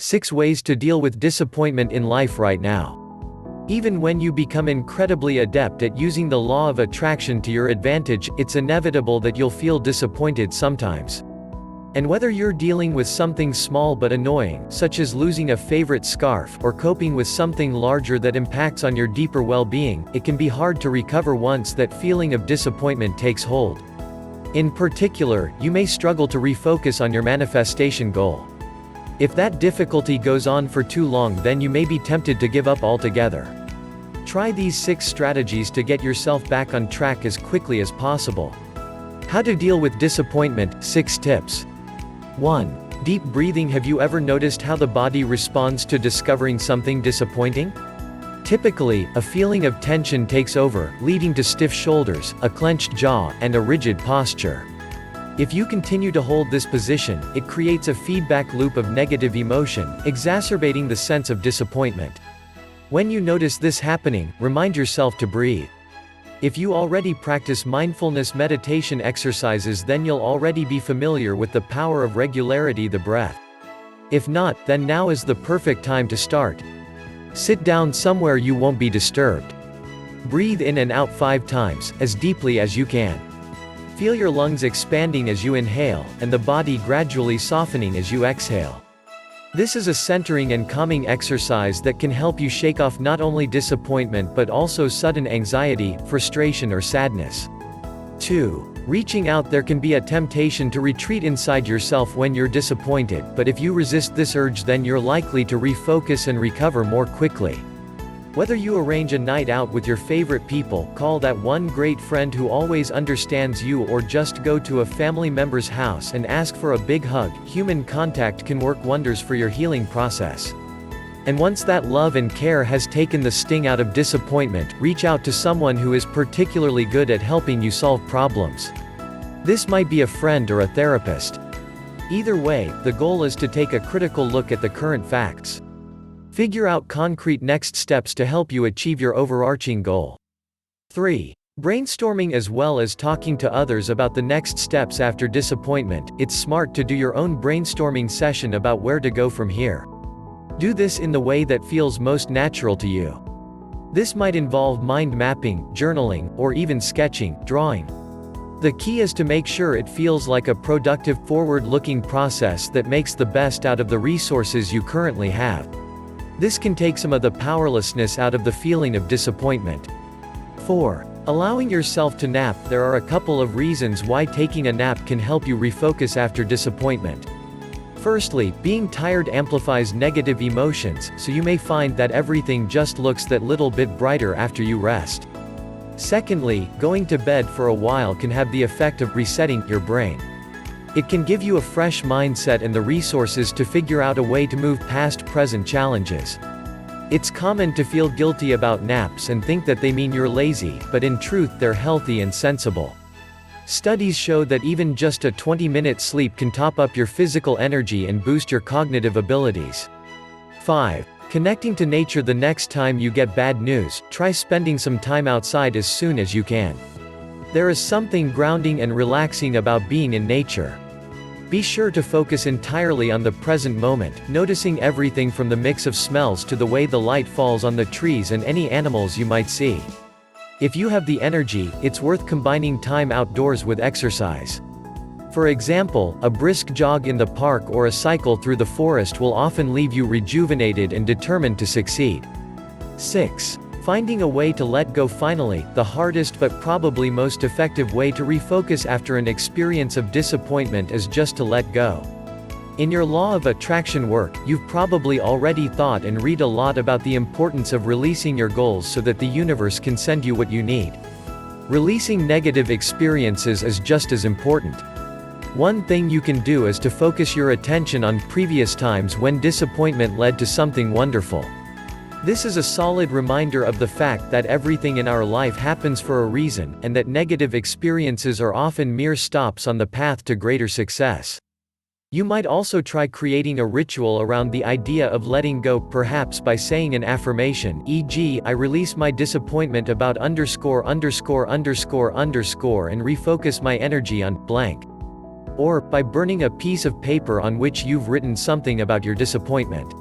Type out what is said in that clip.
6 Ways to Deal with Disappointment in Life Right Now. Even when you become incredibly adept at using the law of attraction to your advantage, it's inevitable that you'll feel disappointed sometimes. And whether you're dealing with something small but annoying, such as losing a favorite scarf, or coping with something larger that impacts on your deeper well-being, it can be hard to recover once that feeling of disappointment takes hold. In particular, you may struggle to refocus on your manifestation goal. If that difficulty goes on for too long, then you may be tempted to give up altogether. Try these 6 strategies to get yourself back on track as quickly as possible. How to deal with disappointment, 6 tips. 1. Deep breathing. Have you ever noticed how the body responds to discovering something disappointing? Typically, a feeling of tension takes over, leading to stiff shoulders, a clenched jaw, and a rigid posture. If you continue to hold this position, it creates a feedback loop of negative emotion, exacerbating the sense of disappointment. When you notice this happening, remind yourself to breathe. If you already practice mindfulness meditation exercises, then you'll already be familiar with the power of regularity, the breath. If not, then now is the perfect time to start. Sit down somewhere you won't be disturbed. Breathe in and out 5 times, as deeply as you can. Feel your lungs expanding as you inhale, and the body gradually softening as you exhale. This is a centering and calming exercise that can help you shake off not only disappointment but also sudden anxiety, frustration, or sadness. 2. Reaching out. There can be a temptation to retreat inside yourself when you're disappointed, but if you resist this urge, then you're likely to refocus and recover more quickly. Whether you arrange a night out with your favorite people, call that one great friend who always understands you, or just go to a family member's house and ask for a big hug, human contact can work wonders for your healing process. And once that love and care has taken the sting out of disappointment, reach out to someone who is particularly good at helping you solve problems. This might be a friend or a therapist. Either way, the goal is to take a critical look at the current facts. Figure out concrete next steps to help you achieve your overarching goal. 3. Brainstorming. As well as talking to others about the next steps after disappointment, it's smart to do your own brainstorming session about where to go from here. Do this in the way that feels most natural to you. This might involve mind mapping, journaling, or even sketching, drawing. The key is to make sure it feels like a productive, forward-looking process that makes the best out of the resources you currently have. This can take some of the powerlessness out of the feeling of disappointment. 4. Allowing yourself to nap. There are a couple of reasons why taking a nap can help you refocus after disappointment. Firstly, being tired amplifies negative emotions, so you may find that everything just looks that little bit brighter after you rest. Secondly, going to bed for a while can have the effect of resetting your brain. It can give you a fresh mindset and the resources to figure out a way to move past present challenges. It's common to feel guilty about naps and think that they mean you're lazy, but in truth they're healthy and sensible. Studies show that even just a 20-minute sleep can top up your physical energy and boost your cognitive abilities. 5. Connecting to nature. The next time you get bad news, try spending some time outside as soon as you can. There is something grounding and relaxing about being in nature. Be sure to focus entirely on the present moment, noticing everything from the mix of smells to the way the light falls on the trees and any animals you might see. If you have the energy, it's worth combining time outdoors with exercise. For example, a brisk jog in the park or a cycle through the forest will often leave you rejuvenated and determined to succeed. 6. Finding a way to let go. Finally, the hardest but probably most effective way to refocus after an experience of disappointment is just to let go. In your law of attraction work, you've probably already thought and read a lot about the importance of releasing your goals so that the universe can send you what you need. Releasing negative experiences is just as important. One thing you can do is to focus your attention on previous times when disappointment led to something wonderful. This is a solid reminder of the fact that everything in our life happens for a reason, and that negative experiences are often mere stops on the path to greater success. You might also try creating a ritual around the idea of letting go, perhaps by saying an affirmation, e.g., I release my disappointment about ______, and refocus my energy on blank. or, by burning a piece of paper on which you've written something about your disappointment.